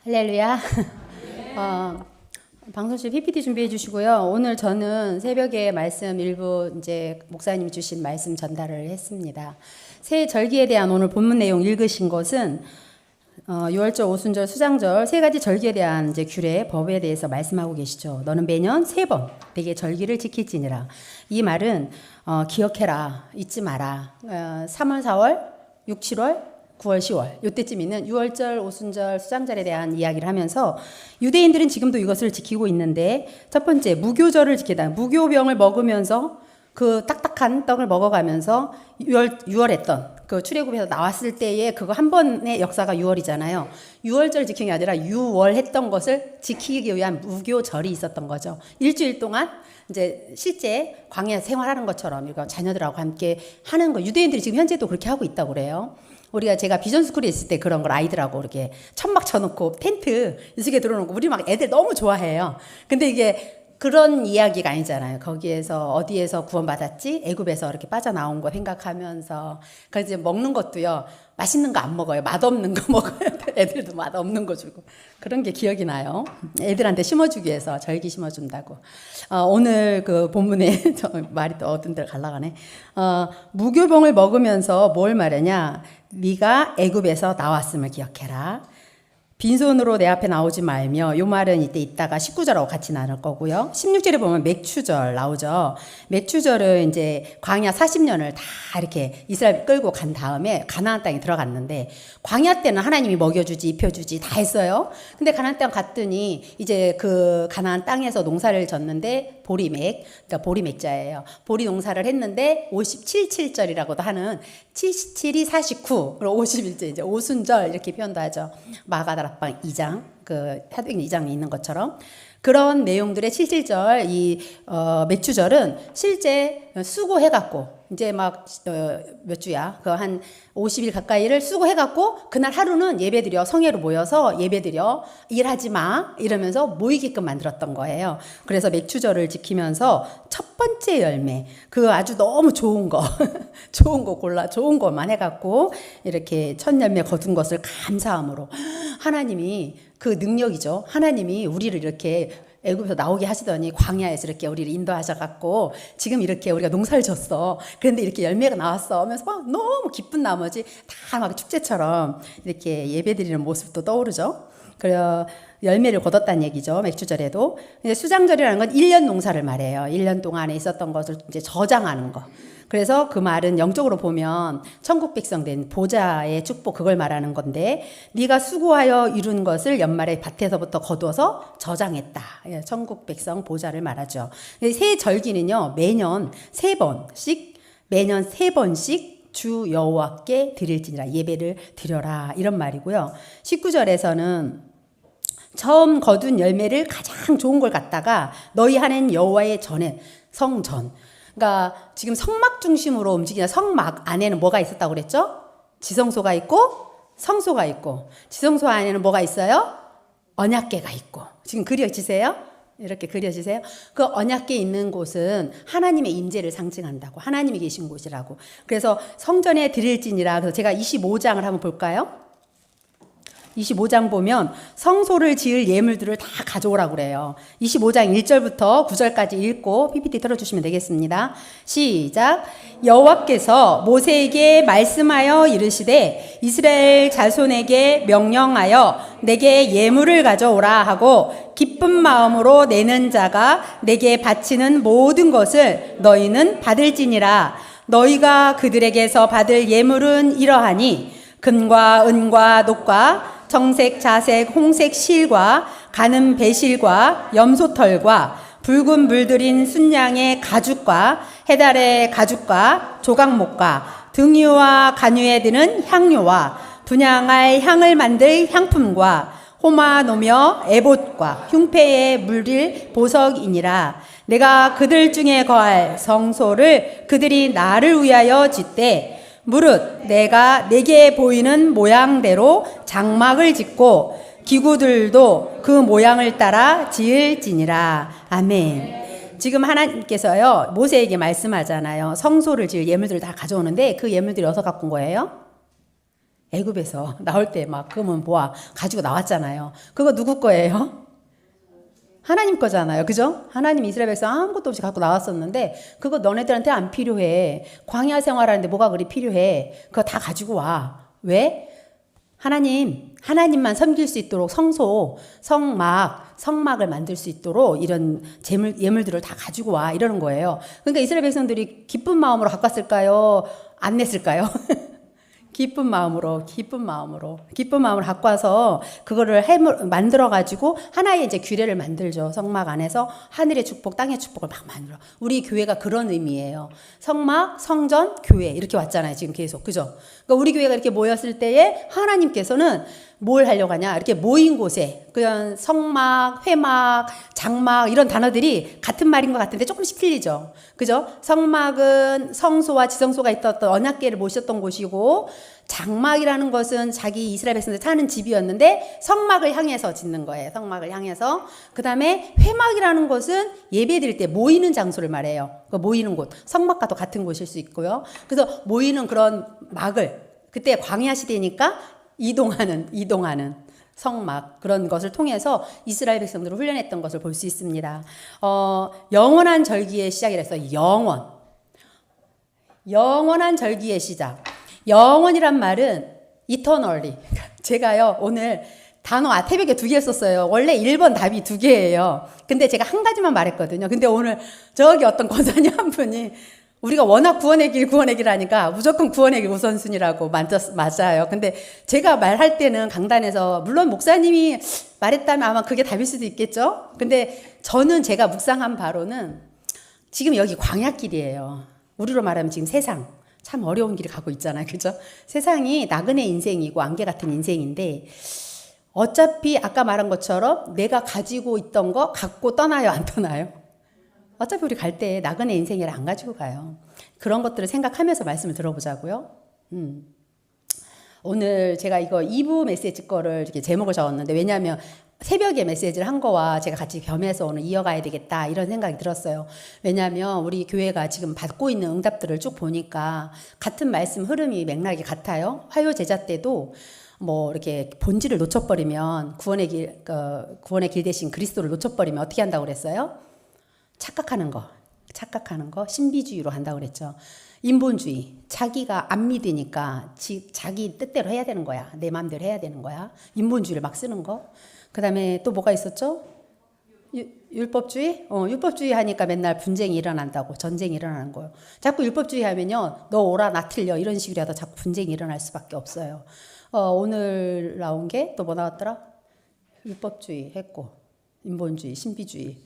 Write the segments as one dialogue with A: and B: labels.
A: 할렐루야. 방송실 PPT 준비해 주시고요. 오늘 저는 새벽에 말씀 일부 이제 목사님이 주신 말씀 전달을 했습니다. 새 절기에 대한 오늘 본문 내용 읽으신 것은 유월절, 오순절, 수장절 세 가지 절기에 대한 이제 규례, 법에 대해서 말씀하고 계시죠. 너는 매년 3번 내게 절기를 지킬지니라. 이 말은 기억해라, 잊지 마라. 3월, 4월, 6, 7월, 9월, 10월 이때쯤 있는 유월절, 오순절, 수장절에 대한 이야기를 하면서 유대인들은 지금도 이것을 지키고 있는데 첫 번째 무교절을 지키다. 무교병을 먹으면서 그 딱딱한 떡을 먹어가면서 유월했던 그 출애굽에서 나왔을 때에 그거 한 번의 역사가 유월이잖아요. 유월절 지킨 게 아니라 유월했던 것을 지키기 위한 무교절이 있었던 거죠. 일주일 동안 이제 실제 광야 생활하는 것처럼 이거 자녀들하고 함께 하는 거. 유대인들이 지금 현재도 그렇게 하고 있다고 그래요. 제가 비전스쿨에 있을 때 그런 걸 아이들하고 이렇게 천막 쳐놓고 텐트 이속에 들어놓고 우리 막 애들 너무 좋아해요. 근데 이게 그런 이야기가 아니잖아요. 거기에서 어디에서 구원받았지? 애굽에서 이렇게 빠져나온 거 생각하면서. 그래서 이제 먹는 것도요. 맛있는 거 안 먹어요. 맛없는 거 먹어요. 애들도 맛없는 거 주고. 그런 게 기억이 나요. 애들한테 심어주기 위해서 절기 심어준다고. 오늘 그 본문에 말이 또 어떤 데를 갈라가네. 무교병을 먹으면서 뭘 말하냐. 네가 애굽에서 나왔음을 기억해라. 빈손으로 내 앞에 나오지 말며. 요 말은 이때 있다가 19절하고 같이 나눌 거고요. 16절에 보면 맥추절 나오죠. 맥추절은 이제 광야 40년을 다 이렇게 이스라엘 끌고 간 다음에 가나안 땅에 들어갔는데 광야 때는 하나님이 먹여주지 입혀주지 다 했어요. 근데 가나안 땅 갔더니 이제 그 가나안 땅에서 농사를 졌는데 보리맥, 그러니까 보리맥자예요. 보리 농사를 했는데 57.7절이라고도 하는 77이 49, 그리고 51절 이제 오순절 이렇게 표현도 하죠. 마가다락방 2장, 그 사도행전 2장에 있는 것처럼 그런 내용들의 77절 이 맥추절은 실제 수고해갖고 이제 막 몇 주야 그 한 50일 가까이를 수고해갖고 그날 하루는 예배드려 성회로 모여서 예배드려 일하지 마 이러면서 모이게끔 만들었던 거예요. 그래서 맥추절을 지키면서 첫 번째 열매 그 아주 너무 좋은 거 좋은 거 골라 좋은 것만 해갖고 이렇게 첫 열매 거둔 것을 감사함으로 하나님이 그 능력이죠. 하나님이 우리를 이렇게 애굽에서 나오게 하시더니 광야에서 이렇게 우리를 인도하셔갖고 지금 이렇게 우리가 농사를 졌어. 그런데 이렇게 열매가 나왔어 하면서 막 너무 기쁜 나머지 다 막 축제처럼 이렇게 예배드리는 모습도 떠오르죠. 그래서 열매를 거뒀다는 얘기죠. 맥추절에도. 근데 수장절이라는 건 1년 농사를 말해요. 1년 동안에 있었던 것을 이제 저장하는 거. 그래서 그 말은 영적으로 보면 천국 백성 된 보좌의 축복 그걸 말하는 건데 네가 수고하여 이룬 것을 연말에 밭에서부터 거두어서 저장했다. 천국 백성 보좌를 말하죠. 새 절기는요. 매년 3번씩 주 여호와께 드릴지니라 예배를 드려라 이런 말이고요. 19절에서는 처음 거둔 열매를 가장 좋은 걸 갖다가 너희 하나님 여호와의 전에 성전 그러니까 지금 성막 중심으로 움직이는 성막 안에는 뭐가 있었다고 그랬죠? 지성소가 있고 성소가 있고 지성소 안에는 뭐가 있어요? 언약궤가 있고 지금 그려지세요? 이렇게 그려지세요? 그 언약궤 있는 곳은 하나님의 임재를 상징한다고 하나님이 계신 곳이라고 그래서 성전에 드릴지니라 그래서 제가 25장을 한번 볼까요? 25장 보면 성소를 지을 예물들을 다 가져오라고 그래요. 25장 1절부터 9절까지 읽고 PPT 틀어주시면 되겠습니다. 시작. 여호와께서 모세에게 말씀하여 이르시되 이스라엘 자손에게 명령하여 내게 예물을 가져오라 하고 기쁜 마음으로 내는 자가 내게 바치는 모든 것을 너희는 받을지니라. 너희가 그들에게서 받을 예물은 이러하니 금과 은과 녹과 정색, 자색, 홍색 실과 가는 배실과 염소털과 붉은 물들인 순양의 가죽과 해달의 가죽과 조각목과 등유와 간유에 드는 향료와 분향할 향을 만들 향품과 호마 노며 에봇과 흉패에 물릴 보석이니라. 내가 그들 중에 거할 성소를 그들이 나를 위하여 짓되 무릇 내가 내게 보이는 모양대로 장막을 짓고 기구들도 그 모양을 따라 지을지니라. 아멘. 지금 하나님께서요 모세에게 말씀하잖아요. 성소를 지을 예물들을 다 가져오는데 그 예물들이 어디서 갖고 온 거예요? 애굽에서 나올 때 막 금은 보아 가지고 나왔잖아요. 그거 누구 거예요? 하나님 거잖아요. 그죠? 하나님 이스라엘 백성 아무것도 없이 갖고 나왔었는데 그거 너네들한테 안 필요해. 광야 생활하는데 뭐가 그리 필요해. 그거 다 가지고 와. 왜? 하나님만 섬길 수 있도록 성막을 만들 수 있도록 이런 예물들을 다 가지고 와. 이러는 거예요. 그러니까 이스라엘 백성들이 기쁜 마음으로 갖고 왔을까요? 안 냈을까요? 기쁜 마음으로 갖고 와서 그거를 만들어가지고 하나의 이제 규례를 만들죠. 성막 안에서 하늘의 축복, 땅의 축복을 막 만들어. 우리 교회가 그런 의미예요. 성막, 성전, 교회 이렇게 왔잖아요. 지금 계속. 그죠? 그러니까 우리 교회가 이렇게 모였을 때에 하나님께서는 뭘 하려고 하냐. 이렇게 모인 곳에 그냥 성막, 회막, 장막 이런 단어들이 같은 말인 것 같은데 조금씩 틀리죠. 그죠? 성막은 성소와 지성소가 있었던 언약궤를 모셨던 곳이고 장막이라는 것은 자기 이스라엘 백성들 사는 집이었는데 성막을 향해서 짓는 거예요. 성막을 향해서. 그 다음에 회막이라는 것은 예배 드릴 때 모이는 장소를 말해요. 그 모이는 곳. 성막과도 같은 곳일 수 있고요. 그래서 모이는 그런 막을 그때 광야 시대니까 이동하는 성막 그런 것을 통해서 이스라엘 백성들을 훈련했던 것을 볼 수 있습니다. 영원한 절기의 시작이라서 영원한 절기의 시작. 영원이란 말은 eternally. 제가요 오늘 단어 태백에 2개 썼어요. 원래 1번 답이 2개예요. 근데 제가 한 가지만 말했거든요. 근데 오늘 저기 어떤 권사님 한 분이 우리가 워낙 구원의 길 하니까 무조건 구원의 길 우선순위라고 맞아요. 근데 제가 말할 때는 강단에서 물론 목사님이 말했다면 아마 그게 답일 수도 있겠죠. 근데 저는 제가 묵상한 바로는 지금 여기 광야길이에요. 우리로 말하면 지금 세상 참 어려운 길을 가고 있잖아요. 그죠? 세상이 나그네 인생이고 안개 같은 인생인데 어차피 아까 말한 것처럼 내가 가지고 있던 거 갖고 떠나요? 안 떠나요? 어차피 우리 갈 때 나그네 인생이라 안 가지고 가요. 그런 것들을 생각하면서 말씀을 들어보자고요. 오늘 제가 이거 2부 메시지 거를 이렇게 제목을 적었는데 왜냐하면 새벽에 메시지를 한 거와 제가 같이 겸해서 오늘 이어가야 되겠다 이런 생각이 들었어요. 왜냐하면 우리 교회가 지금 받고 있는 응답들을 쭉 보니까 같은 말씀 흐름이 맥락이 같아요. 화요 제자 때도 뭐 이렇게 본질을 놓쳐버리면 구원의 길 대신 그리스도를 놓쳐버리면 어떻게 한다고 그랬어요? 착각하는 거 신비주의로 한다고 그랬죠. 인본주의 자기가 안 믿으니까 자기 뜻대로 해야 되는 거야. 내 마음대로 해야 되는 거야. 인본주의를 막 쓰는 거. 그 다음에 또 뭐가 있었죠? 율법주의? 율법주의 하니까 맨날 분쟁이 일어난다고 전쟁이 일어나는 거예요. 자꾸 율법주의 하면요 너 오라 나 틀려 이런 식으로 하다 자꾸 분쟁이 일어날 수밖에 없어요. 오늘 나온 게 또 뭐 나왔더라? 율법주의 했고 인본주의 신비주의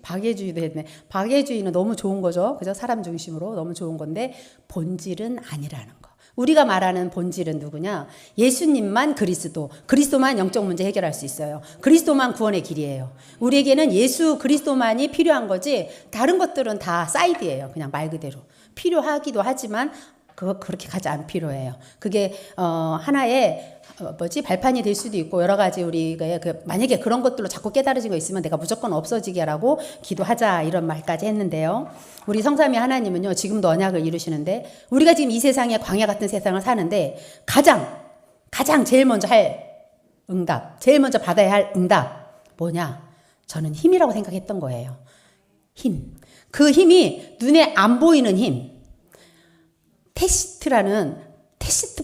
A: 박애주의도 했네. 박애주의는 너무 좋은 거죠. 그죠? 사람 중심으로 너무 좋은 건데 본질은 아니라는 거. 우리가 말하는 본질은 누구냐? 예수님만 그리스도만 영적 문제 해결할 수 있어요. 그리스도만 구원의 길이에요. 우리에게는 예수 그리스도만이 필요한 거지 다른 것들은 다 사이드예요. 그냥 말 그대로. 필요하기도 하지만 그렇게까지 안 필요해요. 그게 하나의 발판이 될 수도 있고 여러 가지 우리가 만약에 그런 것들로 자꾸 깨달아진 거 있으면 내가 무조건 없어지게 하라고 기도하자 이런 말까지 했는데요. 우리 성삼위 하나님은요 지금도 언약을 이루시는데 우리가 지금 이 세상에 광야 같은 세상을 사는데 가장 제일 먼저 제일 먼저 받아야 할 응답 뭐냐? 저는 힘이라고 생각했던 거예요. 힘. 그 힘이 눈에 안 보이는 힘. 테시트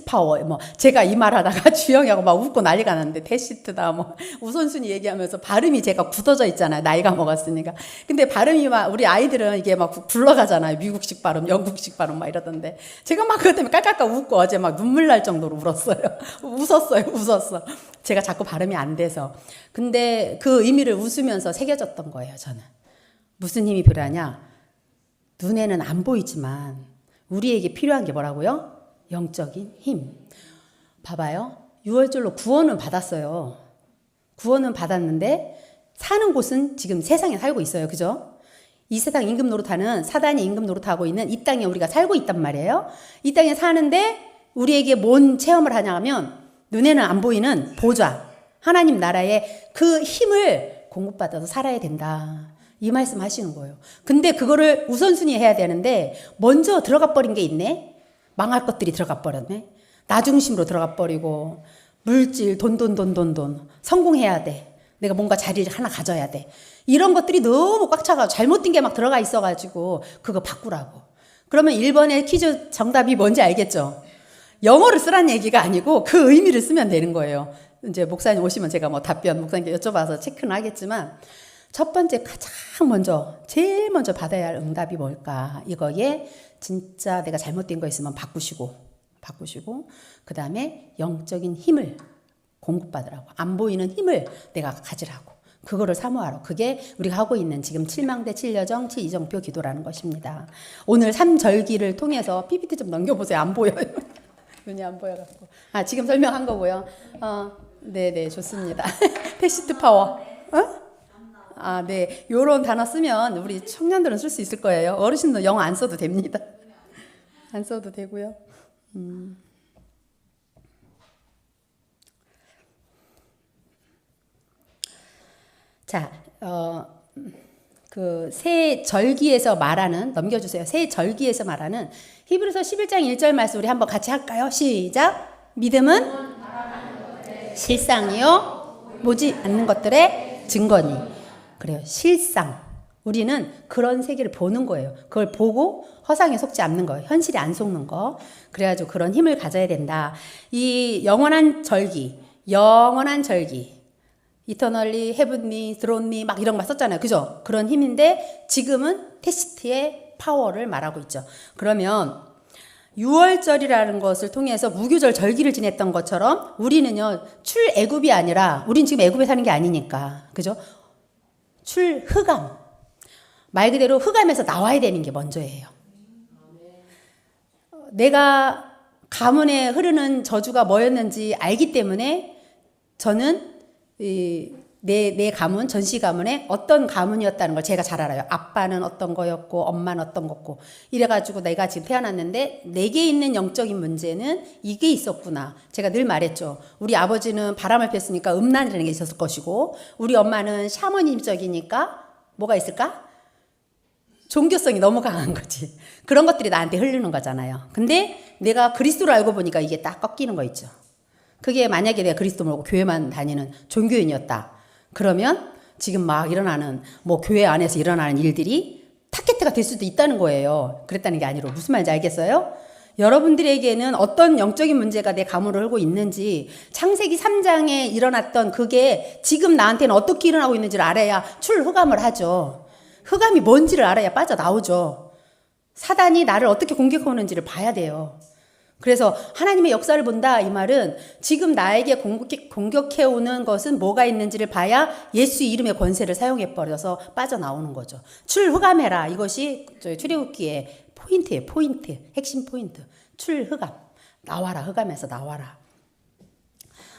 A: 파워, 제가 이 말 하다가 주영이하고 막 웃고 난리가 났는데, 테시트다, 우선순위 얘기하면서 발음이 제가 굳어져 있잖아요. 나이가 먹었으니까. 근데 발음이 우리 아이들은 이게 막 굴러가잖아요. 미국식 발음, 영국식 발음 막 이러던데. 제가 막 그것 때문에 깔깔깔 웃고 어제 막 눈물 날 정도로 울었어요. 웃었어. 제가 자꾸 발음이 안 돼서. 근데 그 의미를 웃으면서 새겨졌던 거예요, 저는. 무슨 힘이 필요하냐? 눈에는 안 보이지만, 우리에게 필요한 게 뭐라고요? 영적인 힘. 봐봐요. 6월절로 구원은 받았어요. 구원은 받았는데 사는 곳은 지금 세상에 살고 있어요. 그죠? 이 세상 임금 노릇하는 사단이 임금 노릇하고 있는 이 땅에 우리가 살고 있단 말이에요. 이 땅에 사는데 우리에게 뭔 체험을 하냐 하면 눈에는 안 보이는 보좌. 하나님 나라의 그 힘을 공급받아서 살아야 된다. 이 말씀 하시는 거예요. 근데 그거를 우선순위 해야 되는데 먼저 들어가 버린 게 있네. 망할 것들이 들어가 버렸네. 나 중심으로 들어가 버리고 물질, 돈. 성공해야 돼. 내가 뭔가 자리를 하나 가져야 돼. 이런 것들이 너무 꽉 차가지고 잘못된 게 막 들어가 있어가지고 그거 바꾸라고. 그러면 1번의 퀴즈 정답이 뭔지 알겠죠? 영어를 쓰라는 얘기가 아니고 그 의미를 쓰면 되는 거예요. 이제 목사님 오시면 제가 뭐 답변 목사님께 여쭤봐서 체크는 하겠지만 첫 번째 제일 먼저 받아야 할 응답이 뭘까? 이거에 진짜 내가 잘못된 거 있으면 바꾸시고 그 다음에 영적인 힘을 공급받으라고. 안 보이는 힘을 내가 가지라고. 그거를 사모하라. 그게 우리가 하고 있는 지금 7망대 7여정 7이정표 기도라는 것입니다. 오늘 3절기를 통해서 PPT 좀 넘겨보세요. 안 보여요. 눈이 안 보여갖고. 지금 설명한 거고요. 네네, 좋습니다. 패시트 파워. 네. 요런 단어 쓰면 우리 청년들은 쓸 수 있을 거예요. 어르신도 영어 안 써도 됩니다. 안 써도 되고요. 자, 그 새 절기에서 말하는, 넘겨주세요. 새 절기에서 말하는 히브리서 11장 1절 말씀 우리 한번 같이 할까요? 시작. 믿음은 실상이요 보지 않는 것들의 증거니. 그래요. 실상. 우리는 그런 세계를 보는 거예요. 그걸 보고 허상에 속지 않는 거예요. 현실에 안 속는 거. 그래가지고 그런 힘을 가져야 된다. 이 영원한 절기, 이터널리, 헤븐리, 드론리 막 이런 거 썼잖아요. 그죠? 그런 힘인데 지금은 테스트의 파워를 말하고 있죠. 그러면 6월절이라는 것을 통해서 무교절 절기를 지냈던 것처럼 우리는요, 출애굽이 아니라, 우린 지금 애굽에 사는 게 아니니까. 그죠? 출흑암. 말 그대로 흑암에서 나와야 되는 게 먼저예요. 내가 가문에 흐르는 저주가 뭐였는지 알기 때문에 저는 내 가문, 전시 가문에 어떤 가문이었다는 걸 제가 잘 알아요. 아빠는 어떤 거였고, 엄마는 어떤 거고. 이래가지고 내가 지금 태어났는데, 내게 있는 영적인 문제는 이게 있었구나. 제가 늘 말했죠. 우리 아버지는 바람을 폈으니까 음란이라는 게 있었을 것이고, 우리 엄마는 샤머님적이니까 뭐가 있을까? 종교성이 너무 강한 거지. 그런 것들이 나한테 흐르는 거잖아요. 근데 내가 그리스도를 알고 보니까 이게 딱 꺾이는 거 있죠. 그게 만약에 내가 그리스도 모르고 교회만 다니는 종교인이었다. 그러면 지금 막 일어나는 뭐 교회 안에서 일어나는 일들이 타겟가 될 수도 있다는 거예요. 그랬다는 게 아니라 무슨 말인지 알겠어요? 여러분들에게는 어떤 영적인 문제가 내 가문을 흐르고 있는지 창세기 3장에 일어났던 그게 지금 나한테는 어떻게 일어나고 있는지를 알아야 출흑암을 하죠. 흑암이 뭔지를 알아야 빠져나오죠. 사단이 나를 어떻게 공격하는지를 봐야 돼요. 그래서 하나님의 역사를 본다 이 말은 지금 나에게 공격해오는 것은 뭐가 있는지를 봐야 예수 이름의 권세를 사용해버려서 빠져나오는 거죠. 출흑암해라. 이것이 출애굽기의 포인트예요. 핵심 포인트. 출흑암. 나와라. 흑암에서 나와라.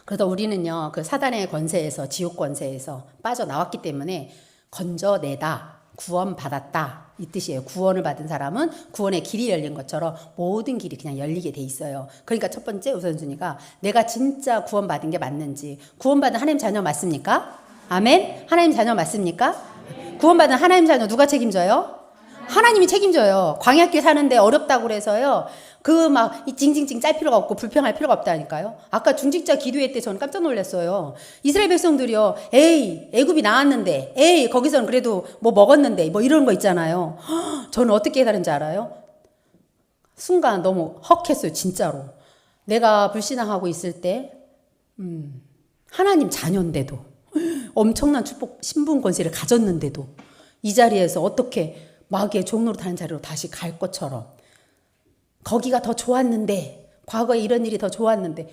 A: 그래서 우리는요, 그 사단의 권세에서, 지옥 권세에서 빠져나왔기 때문에 건져내다. 구원받았다. 이 뜻이에요. 구원을 받은 사람은 구원의 길이 열린 것처럼 모든 길이 그냥 열리게 돼 있어요. 그러니까 첫 번째 우선순위가 내가 진짜 구원받은 게 맞는지. 구원받은 하나님 자녀 맞습니까? 아멘? 하나님 자녀 맞습니까? 구원받은 하나님 자녀 누가 책임져요? 하나님이 책임져요. 광야길 사는데 어렵다고 그래서요. 그 막 징징징 짤 필요가 없고 불평할 필요가 없다니까요. 아까 중직자 기도회 때 저는 깜짝 놀랐어요. 이스라엘 백성들이요. 에이, 애굽이 나왔는데, 에이, 거기서는 그래도 뭐 먹었는데, 뭐 이런 거 있잖아요. 저는 어떻게 깨달은지 알아요? 순간 너무 헉했어요, 진짜로. 내가 불신앙하고 있을 때, 하나님 자녀인데도, 엄청난 축복, 신분 권세를 가졌는데도, 이 자리에서 어떻게 마귀의 종로로 타는 자리로 다시 갈 것처럼, 거기가 더 좋았는데, 과거에 이런 일이 더 좋았는데,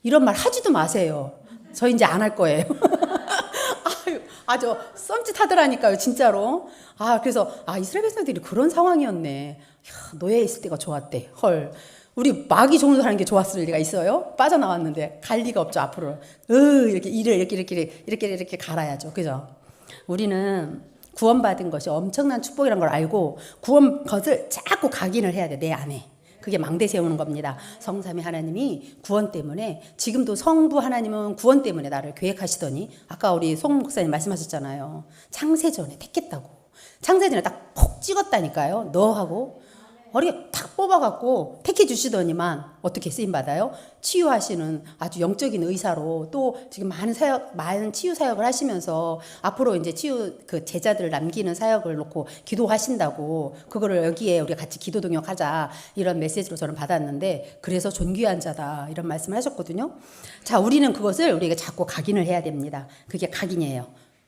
A: 이런 말 하지도 마세요. 저 이제 안 할 거예요. 아주 썸짓하더라니까요, 진짜로. 그래서, 이스라엘 백성들이 그런 상황이었네. 노예에 있을 때가 좋았대. 헐. 우리 마귀 종로 타는 게 좋았을 리가 있어요? 빠져나왔는데, 갈 리가 없죠, 앞으로. 이렇게 일을 이렇게 갈아야죠. 그죠? 우리는 구원받은 것이 엄청난 축복이라는 걸 알고, 구원 것을 자꾸 각인을 해야 돼, 내 안에. 그게 망대 세우는 겁니다. 성삼위 하나님이 구원 때문에 지금도 성부 하나님은 구원 때문에 나를 계획하시더니 아까 우리 송 목사님 말씀하셨잖아요. 창세전에 택했다고. 창세전에 딱 콕 찍었다니까요. 너하고 어리게 탁 뽑아갖고 택해 주시더니만 어떻게 쓰임받아요? 치유하시는 아주 영적인 의사로 또 지금 많은 치유 사역을 하시면서 앞으로 이제 치유 그 제자들을 남기는 사역을 놓고 기도하신다고 그거를 여기에 우리가 같이 기도 동역하자 이런 메시지로 저는 받았는데 그래서 존귀한 자다 이런 말씀을 하셨거든요. 자, 우리는 그것을 우리가 자꾸 각인을 해야 됩니다. 그게 각인이에요.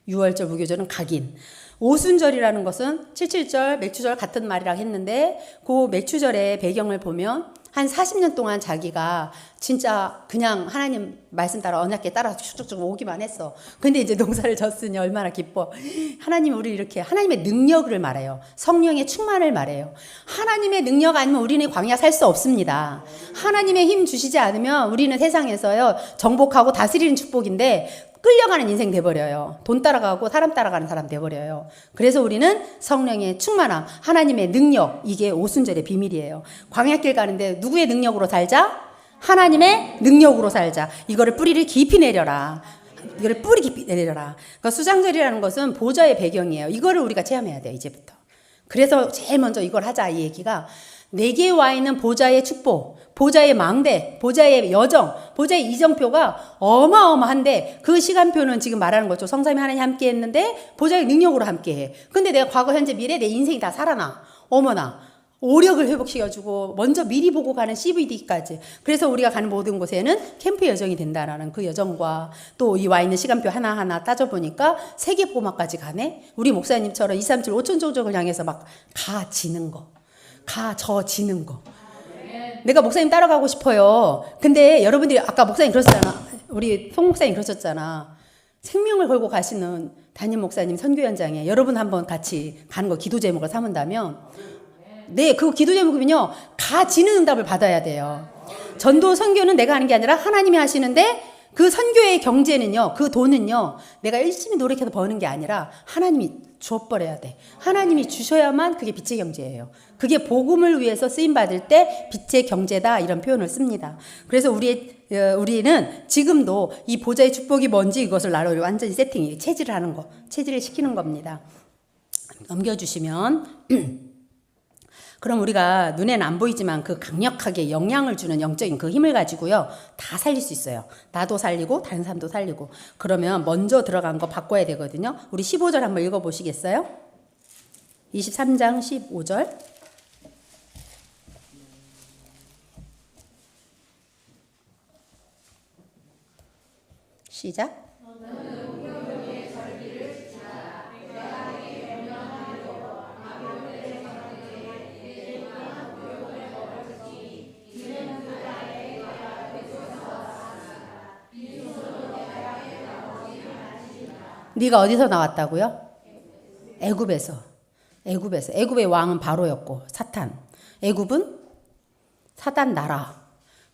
A: 6월절 무교절은 각인. 오순절이라는 것은 77절, 맥추절 같은 말이라고 했는데 그 맥추절의 배경을 보면 한 40년 동안 자기가 진짜 그냥 하나님 말씀 따라 언약궤 따라 쭉쭉쭉 오기만 했어. 근데 이제 농사를 졌으니 얼마나 기뻐. 하나님이 우리 이렇게 하나님의 능력을 말해요. 성령의 충만을 말해요. 하나님의 능력 아니면 우리는 광야 살 수 없습니다. 하나님의 힘 주시지 않으면 우리는 세상에서요 정복하고 다스리는 축복인데 끌려가는 인생 돼버려요. 돈 따라가고 사람 따라가는 사람 돼버려요. 그래서 우리는 성령의 충만함, 하나님의 능력, 이게 오순절의 비밀이에요. 광야길 가는데 누구의 능력으로 살자? 하나님의 능력으로 살자. 이거를 뿌리를 깊이 내려라. 이거를 뿌리 깊이 내려라. 그러니까 수장절이라는 것은 보좌의 배경이에요. 이거를 우리가 체험해야 돼요, 이제부터. 그래서 제일 먼저 이걸 하자, 이 얘기가. 내게 와 있는 보좌의 축복, 보좌의 망대, 보좌의 여정, 보좌의 이정표가 어마어마한데 그 시간표는 지금 말하는 거죠. 성삼위 하나님 함께 했는데 보좌의 능력으로 함께 해. 근데 내가 과거, 현재, 미래 내 인생이 다 살아나. 어머나. 오력을 회복시켜주고 먼저 미리 보고 가는 CVD까지. 그래서 우리가 가는 모든 곳에는 캠프 여정이 된다라는 그 여정과 또 이 와 있는 시간표 하나하나 따져보니까 세계포막까지 가네. 우리 목사님처럼 2, 3, 7, 5천 종족을 향해서 막 가지는 거. 가져지는 거. 내가 목사님 따라가고 싶어요. 근데 여러분들이 아까 목사님 그러셨잖아. 우리 송 목사님 그러셨잖아. 생명을 걸고 가시는 담임 목사님 선교 현장에 여러분 한번 같이 가는 거 기도 제목을 삼은다면 네, 그 기도 제목이면요. 가지는 응답을 받아야 돼요. 전도 선교는 내가 하는 게 아니라 하나님이 하시는데 그 선교의 경제는요. 그 돈은요. 내가 열심히 노력해서 버는 게 아니라 하나님이 주어버려야 돼. 하나님이 주셔야만 그게 빛의 경제예요. 그게 복음을 위해서 쓰임받을 때 빛의 경제다 이런 표현을 씁니다. 그래서 우리는 지금도 이 보좌의 축복이 뭔지 이것을 나로 완전히 체질을 하는 거, 체질을 시키는 겁니다. 넘겨주시면 그럼 우리가 눈에는 안 보이지만 그 강력하게 영향을 주는 영적인 그 힘을 가지고요. 다 살릴 수 있어요. 나도 살리고 다른 사람도 살리고. 그러면 먼저 들어간 거 바꿔야 되거든요. 우리 15절 한번 읽어보시겠어요? 23장 15절. 시작. 네가 어디서 나왔다고요? 애굽에서. 애굽의 왕은 바로였고 사탄. 애굽은 사탄 나라.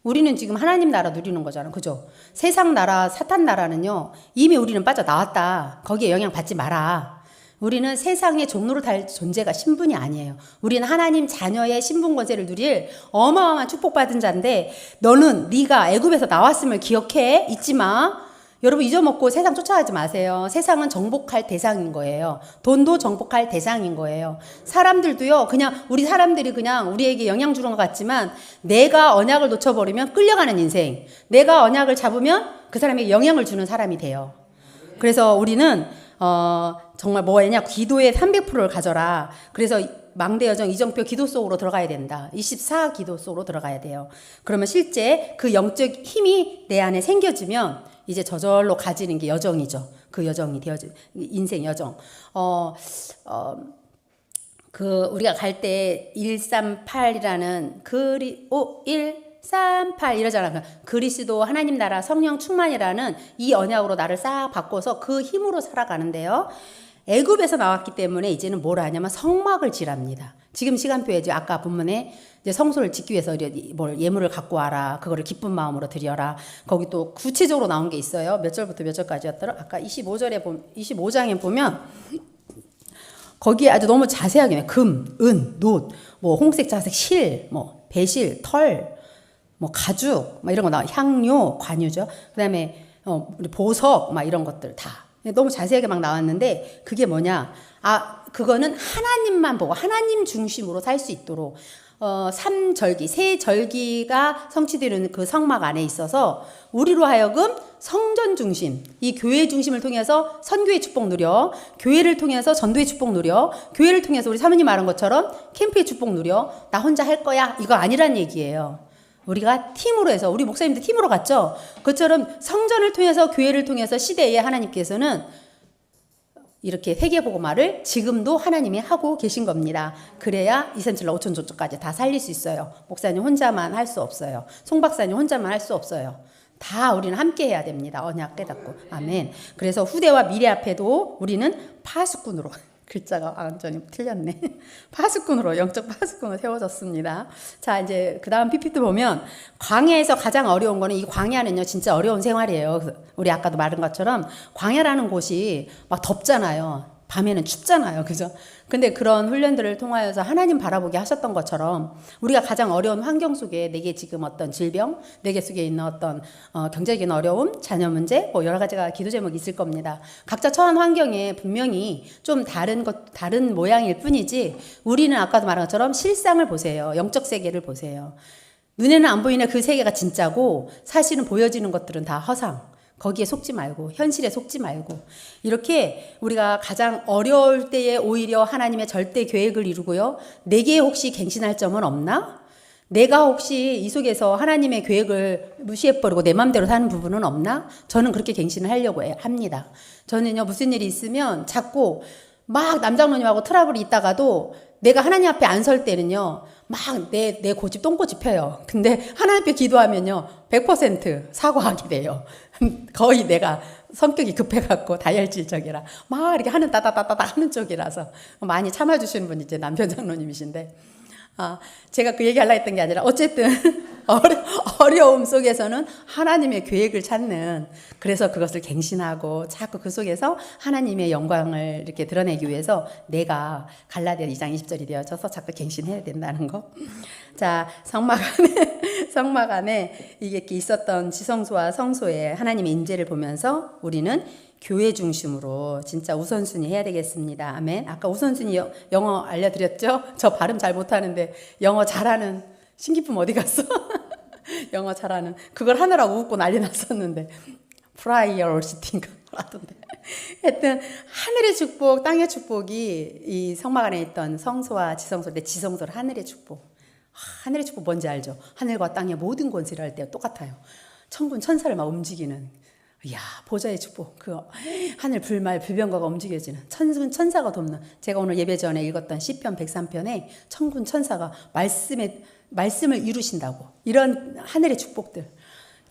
A: 우리는 지금 하나님 나라 누리는 거잖아. 그죠? 세상 나라, 사탄 나라는요. 이미 우리는 빠져나왔다. 거기에 영향 받지 마라. 우리는 세상의 종로로 달 존재가 신분이 아니에요. 우리는 하나님 자녀의 신분 권세를 누릴 어마어마한 축복받은 자인데 너는 네가 애굽에서 나왔음을 기억해. 잊지 마. 여러분 잊어먹고 세상 쫓아가지 마세요. 세상은 정복할 대상인 거예요. 돈도 정복할 대상인 거예요. 사람들도요. 그냥 우리 사람들이 그냥 우리에게 영향 주는 것 같지만 내가 언약을 놓쳐버리면 끌려가는 인생. 내가 언약을 잡으면 그 사람에게 영향을 주는 사람이 돼요. 그래서 우리는 정말 뭐냐 기도의 300%를 가져라. 그래서 망대 여정 이정표 기도 속으로 들어가야 된다. 24 기도 속으로 들어가야 돼요. 그러면 실제 그 영적 힘이 내 안에 생겨지면 이제 저절로 가지는 게 여정이죠. 그 여정이 되어진 인생 여정. 우리가 갈 때 138이라는 138 이러잖아. 그리스도 하나님 나라 성령 충만이라는 이 언약으로 나를 싹 바꿔서 그 힘으로 살아가는데요. 애굽에서 나왔기 때문에 이제는 뭘 하냐면 성막을 지랍니다. 지금 시간표에 이제 아까 본문에 이제 성소를 짓기 위해서 뭘 예물을 갖고 와라. 그거를 기쁜 마음으로 드려라. 거기 또 구체적으로 나온 게 있어요. 몇 절부터 몇 절까지였더라? 아까 25장에 보면 거기에 아주 너무 자세하게 금, 은, 놋, 뭐 홍색, 자색, 실, 뭐 배실, 털, 뭐 가죽, 막 이런 거 나와. 향료, 관유죠. 그다음에 보석, 막 이런 것들 다. 너무 자세하게 막 나왔는데 그게 뭐냐? 그거는 하나님만 보고 하나님 중심으로 살 수 있도록 삼절기, 세 절기가 성취되는 그 성막 안에 있어서 우리로 하여금 성전 중심, 이 교회 중심을 통해서 선교의 축복 누려, 교회를 통해서 전도의 축복 누려, 교회를 통해서 우리 사모님 말한 것처럼 캠프의 축복 누려, 나 혼자 할 거야, 이거 아니란 얘기예요. 우리가 팀으로 해서, 우리 목사님들 팀으로 갔죠. 그처럼 성전을 통해서, 교회를 통해서 시대에 하나님께서는 이렇게 세계복음화를 지금도 하나님이 하고 계신 겁니다. 그래야 2,3,7 5,000조까지 다 살릴 수 있어요. 목사님 혼자만 할 수 없어요. 송 박사님 혼자만 할 수 없어요. 다 우리는 함께 해야 됩니다. 언약 깨닫고. 아멘. 그래서 후대와 미래 앞에도 우리는 파수꾼으로, 글자가 완전히 틀렸네. 파수꾼으로, 영적 파수꾼으로 세워졌습니다. 자, 이제 그 다음 PPT 보면 광야에서 가장 어려운 거는, 이 광야는요 진짜 어려운 생활이에요. 우리 아까도 말한 것처럼 광야라는 곳이 막 덥잖아요. 밤에는 춥잖아요. 그죠? 근데 그런 훈련들을 통하여서 하나님 바라보게 하셨던 것처럼 우리가 가장 어려운 환경 속에, 내게 지금 어떤 질병, 내게 속에 있는 어떤 경제적인 어려움, 자녀 문제, 뭐 여러 가지가 기도 제목이 있을 겁니다. 각자 처한 환경에 분명히 좀 다른 모양일 뿐이지, 우리는 아까도 말한 것처럼 실상을 보세요. 영적 세계를 보세요. 눈에는 안 보이는 그 세계가 진짜고, 사실은 보여지는 것들은 다 허상. 거기에 속지 말고, 현실에 속지 말고, 이렇게 우리가 가장 어려울 때에 오히려 하나님의 절대 계획을 이루고요. 내게 혹시 갱신할 점은 없나? 내가 혹시 이 속에서 하나님의 계획을 무시해버리고 내 맘대로 사는 부분은 없나? 저는 그렇게 갱신을 하려고 합니다. 저는요, 무슨 일이 있으면 자꾸 막 남장로님하고 트러블이 있다가도 내가 하나님 앞에 안 설 때는요, 막 내 고집 똥꼬집 펴요. 근데 하나님 앞에 기도하면요, 100% 사과하게 돼요. 거의 내가 성격이 급해갖고 다혈질적이라 막 이렇게 하는 따다다다다 하는 쪽이라서 많이 참아주시는 분이 이제 남편 장로님이신데, 제가 그 얘기 하려고 했던 게 아니라, 어쨌든 어려움 속에서는 하나님의 계획을 찾는, 그래서 그것을 갱신하고 자꾸 그 속에서 하나님의 영광을 이렇게 드러내기 위해서 내가 갈라디아 2장 20절이 되어져서 자꾸 갱신해야 된다는 거. 자, 성막 안에 이게 있었던 지성소와 성소의 하나님의 임재를 보면서 우리는 교회 중심으로 진짜 우선순위 해야 되겠습니다. 아멘. 아까 우선순위 영어 알려드렸죠? 저 발음 잘 못하는데 영어 잘하는 신기품 어디 갔어? 영어 잘하는, 그걸 하느라고 웃고 난리 났었는데, 프라이어리티인가 하던데. 하여튼 하늘의 축복, 땅의 축복이 이 성막 안에 있던 성소와 지성소인데, 지성소는 하늘의 축복. 하늘의 축복 뭔지 알죠? 하늘과 땅의 모든 권세를 할 때 똑같아요. 천군 천사를 막 움직이는, 이야, 보좌의 축복, 그 하늘 불말 불병거가 움직여지는 천군 천사가 돕는, 제가 오늘 예배 전에 읽었던 시편 103편에 천군 천사가 말씀을 이루신다고, 이런 하늘의 축복들.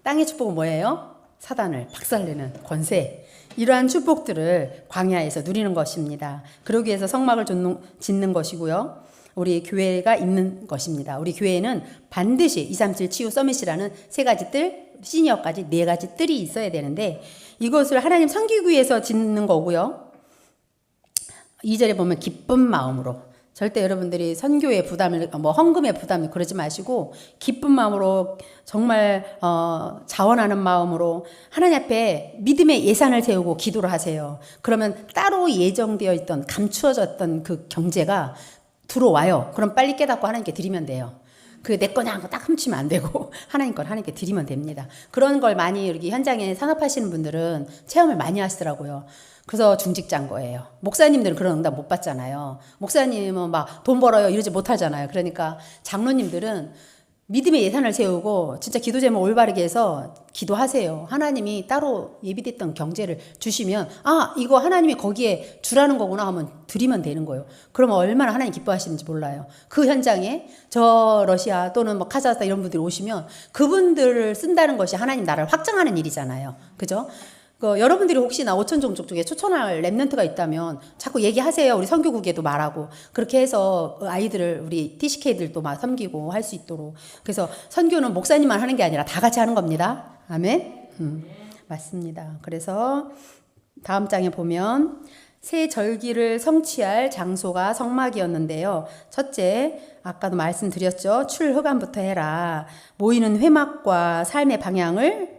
A: 땅의 축복은 뭐예요? 사단을 박살내는 권세. 이러한 축복들을 광야에서 누리는 것입니다. 그러기 위해서 성막을 짓는 것이고요. 우리 교회가 있는 것입니다. 우리 교회는 반드시 237 치유 서밋이라는 세 가지 뜰, 시니어까지 네 가지 뜰이 있어야 되는데, 이것을 하나님 섬기기 위해서 짓는 거고요. 2절에 보면 기쁜 마음으로, 절대 여러분들이 선교의 부담을, 헌금의 부담을 그러지 마시고, 기쁜 마음으로, 정말 자원하는 마음으로 하나님 앞에 믿음의 예산을 세우고 기도를 하세요. 그러면 따로 예정되어 있던, 감추어졌던 그 경제가 들어와요. 그럼 빨리 깨닫고 하나님께 드리면 돼요. 그게 내 거냐 하고 딱 훔치면 안 되고 하나님 걸 하나님께 드리면 됩니다. 그런 걸 많이 여기 현장에 산업하시는 분들은 체험을 많이 하시더라고요. 그래서 중직자인 거예요. 목사님들은 그런 응답 못 받잖아요. 목사님은 막 돈 벌어요 이러지 못하잖아요. 그러니까 장로님들은 믿음의 예산을 세우고 진짜 기도 제목 올바르게 해서 기도하세요. 하나님이 따로 예비됐던 경제를 주시면, 이거 하나님이 거기에 주라는 거구나 하면 드리면 되는 거예요. 그러면 얼마나 하나님 기뻐하시는지 몰라요. 그 현장에 저 러시아 또는 뭐 카자흐스탄 이런 분들이 오시면 그분들을 쓴다는 것이 하나님 나라를 확장하는 일이잖아요. 그죠? 여러분들이 혹시나 5,000종족 중에 추천할 랩런트가 있다면 자꾸 얘기하세요. 우리 선교국에도 말하고, 그렇게 해서 아이들을, 우리 TCK들도 막 섬기고 할 수 있도록. 그래서 선교는 목사님만 하는 게 아니라 다 같이 하는 겁니다. 아멘. 맞습니다. 그래서 다음 장에 보면 새 절기를 성취할 장소가 성막이었는데요. 첫째, 아까도 말씀드렸죠. 출흑암부터 해라. 모이는 회막과 삶의 방향을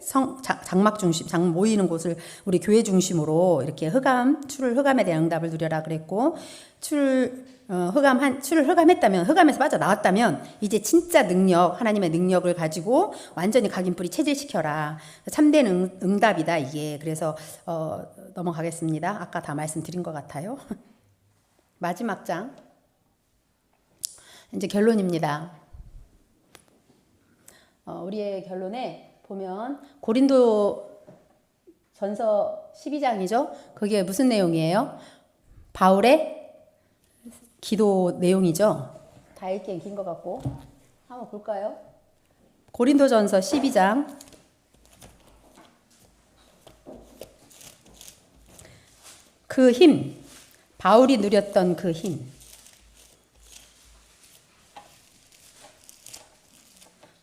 A: 장막 중심, 모이는 곳을 우리 교회 중심으로 이렇게 출흑암에 대한 응답을 누려라 그랬고, 출을 흑암했다면, 흑암에서 빠져나왔다면 이제 진짜 능력, 하나님의 능력을 가지고 완전히 각인뿌리 체질시켜라. 참된 응답이다 이게. 그래서 넘어가겠습니다. 아까 다 말씀드린 것 같아요. 마지막 장 이제 결론입니다. 우리의 결론에 보면 고린도 전서 12장이죠. 그게 무슨 내용이에요? 바울의 기도 내용이죠. 다 읽기엔 긴 것 같고 한번 볼까요? 고린도전서 12장 그 힘, 바울이 누렸던 그 힘.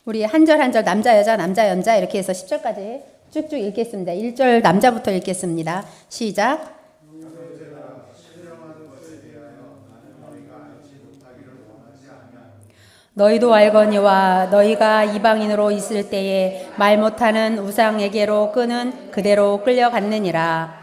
A: 우리 한 절 한 절 남자 여자 남자 연자 이렇게 해서 10절까지 쭉쭉 읽겠습니다. 1절 남자부터 읽겠습니다. 시작. 너희도 알거니와 너희가 이방인으로 있을 때에 말 못하는 우상에게로 끄는 그대로 끌려갔느니라.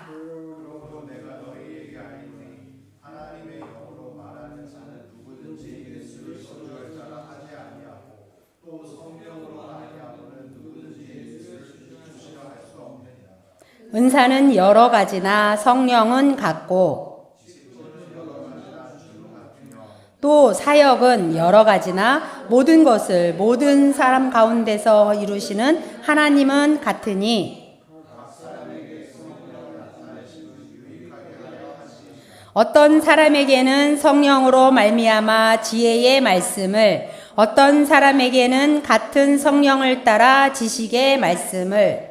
A: 은사는 여러 가지나 성령은 같고 또 사역은 여러 가지나 모든 것을 모든 사람 가운데서 이루시는 하나님은 같으니 어떤 사람에게는 성령으로 말미암아 지혜의 말씀을 어떤 사람에게는 같은 성령을 따라 지식의 말씀을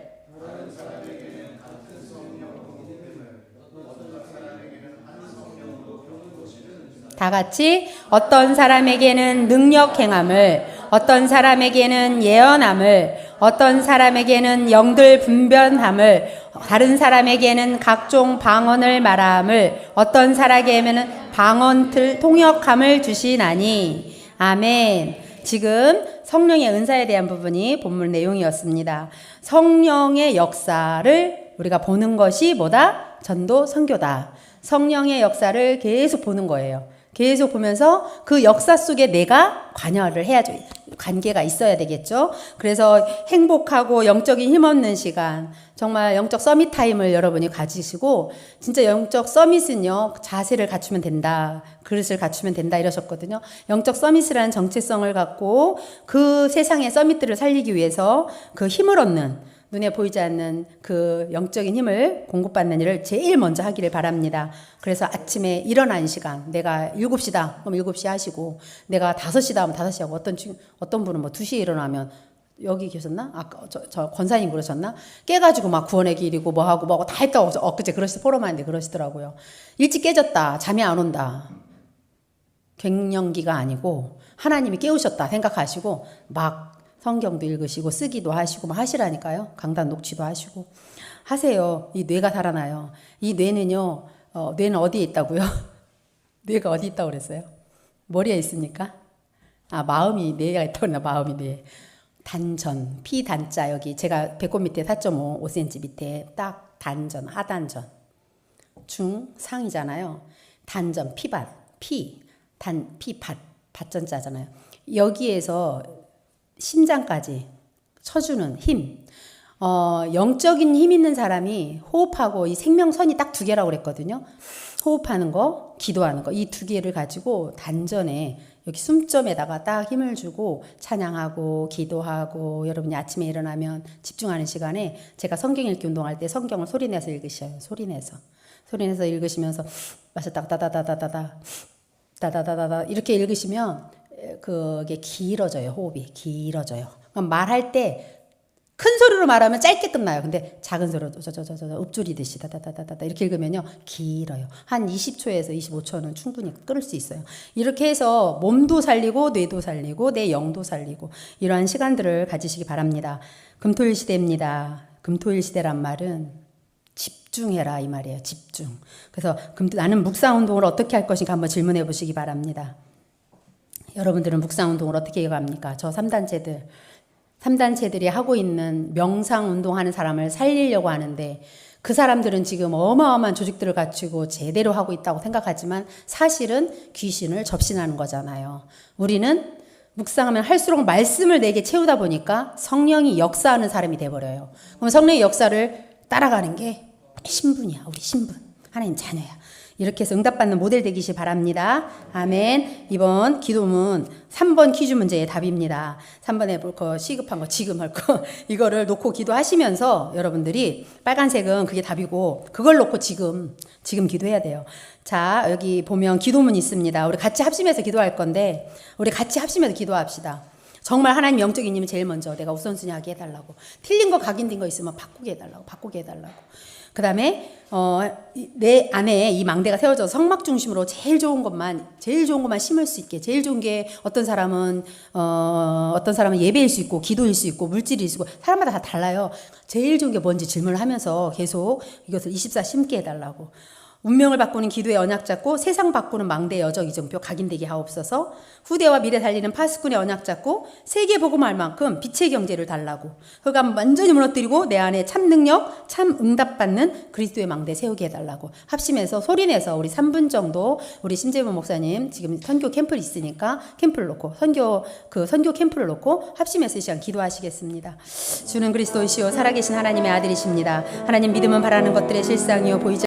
A: 다 같이 어떤 사람에게는 능력 행함을 어떤 사람에게는 예언함을 어떤 사람에게는 영들 분별함을 다른 사람에게는 각종 방언을 말함을 어떤 사람에게는 방언틀 통역함을 주시나니 아멘. 지금 성령의 은사에 대한 부분이 본문 내용이었습니다. 성령의 역사를 우리가 보는 것이 뭐다? 전도 선교다. 성령의 역사를 계속 보는 거예요. 계속 보면서 그 역사 속에 내가 관여를 해야죠. 관계가 있어야 되겠죠. 그래서 행복하고 영적인 힘없는 시간, 정말 영적 서밋 타임을 여러분이 가지시고 진짜 영적 서밋은요. 자세를 갖추면 된다. 그릇을 갖추면 된다 이러셨거든요. 영적 서밋이라는 정체성을 갖고 그 세상의 서밋들을 살리기 위해서 그 힘을 얻는 눈에 보이지 않는 그 영적인 힘을 공급받는 일을 제일 먼저 하기를 바랍니다. 그래서 아침에 일어나는 시간, 내가 7시다, 그럼 7시 하시고, 내가 5시다 하면 5시 하고, 어떤 분은 뭐 2시에 일어나면, 여기 계셨나? 아까, 저 권사님 그러셨나? 깨가지고 막 구원의 길이고 뭐 하고 다 했다고, 엊그제 포럼 하는데 그러시더라고요. 일찍 깨졌다, 잠이 안 온다. 갱년기가 아니고, 하나님이 깨우셨다 생각하시고, 막, 성경도 읽으시고 쓰기도 하시고 막 하시라니까요. 강단 녹취도 하시고 하세요. 이 뇌가 살아나요. 이 뇌는요. 뇌는 어디에 있다고요? 뇌가 어디 있다고 그랬어요? 머리에 있습니까? 아, 마음이 뇌가 있다고 그랬나? 마음이 뇌. 단전, 피단자 여기 제가 배꼽 밑에 4.5, 5cm 밑에 딱 단전, 하단전. 중, 상이잖아요. 단전, 피밭, 피밭, 밭전자잖아요. 여기에서 심장까지 쳐주는 힘. 영적인 힘 있는 사람이 호흡하고 이 생명선이 딱 2개라고 그랬거든요. 호흡하는 거, 기도하는 거, 이 2개를 가지고 단전에 여기 숨점에다가 딱 힘을 주고 찬양하고 기도하고 여러분이 아침에 일어나면 집중하는 시간에 제가 성경 읽기 운동할 때 성경을 소리내서 읽으셔요. 소리내서 읽으시면서 마셨다가 다다다다다다 이렇게 읽으시면 그게 길어져요. 호흡이 길어져요. 그럼 말할 때 큰 소리로 말하면 짧게 끝나요. 근데 작은 소리로 읊조리듯이 다다다다다 이렇게 읽으면요 길어요. 한 20초에서 25초는 충분히 끌을 수 있어요. 이렇게 해서 몸도 살리고 뇌도 살리고 내 영도 살리고 이러한 시간들을 가지시기 바랍니다. 금토일 시대입니다. 금토일 시대란 말은 집중해라 이 말이에요. 집중. 그래서 그럼 나는 묵상운동을 어떻게 할 것인가 한번 질문해 보시기 바랍니다. 여러분들은 묵상운동을 어떻게 해갑니까? 저 3단체들이 하고 있는 명상운동하는 사람을 살리려고 하는데 그 사람들은 지금 어마어마한 조직들을 갖추고 제대로 하고 있다고 생각하지만 사실은 귀신을 접신하는 거잖아요. 우리는 묵상하면 할수록 말씀을 내게 채우다 보니까 성령이 역사하는 사람이 돼버려요. 그럼 성령의 역사를 따라가는 게 신분이야. 우리 신분. 하나님 자녀야. 이렇게 해서 응답받는 모델 되기시 바랍니다. 아멘. 이번 기도문 3번 퀴즈 문제의 답입니다. 3번에 볼 거 시급한 거 지금 할 거 이거를 놓고 기도하시면서 여러분들이 빨간색은 그게 답이고 그걸 놓고 지금 기도해야 돼요. 자, 여기 보면 기도문 있습니다. 우리 같이 합심해서 기도할 건데 우리 같이 합심해서 기도합시다. 정말 하나님 영적인 님이 제일 먼저 내가 우선순위하게 해달라고. 틀린 거 각인된 거 있으면 바꾸게 해달라고. 그 다음에 내 안에 이 망대가 세워져서 성막 중심으로 제일 좋은 것만 심을 수 있게. 제일 좋은 게 어떤 사람은 예배일 수 있고 기도일 수 있고 물질일 수 있고 사람마다 다 달라요. 제일 좋은 게 뭔지 질문을 하면서 계속 이것을 24 심게 해달라고. 운명을 바꾸는 기도의 언약 잡고 세상 바꾸는 망대의 여적 이정표 각인되게 하옵소서. 후대와 미래 달리는 파수꾼의 언약 잡고 세계 복음할 만큼 빛의 경제를 달라고. 흑암 완전히 무너뜨리고 내 안에 참 능력, 참 응답받는 그리스도의 망대 세우게 해달라고. 합심해서 소리내서 우리 3분 정도 우리 심재문 목사님 지금 선교 캠프를 있으니까 캠프를 놓고 선교 캠프를 놓고 합심해서 이 시간 기도하시겠습니다. 주는 그리스도이시오 살아계신 하나님의 아들이십니다. 하나님 믿음은 바라는 것들의 실상이요 보이지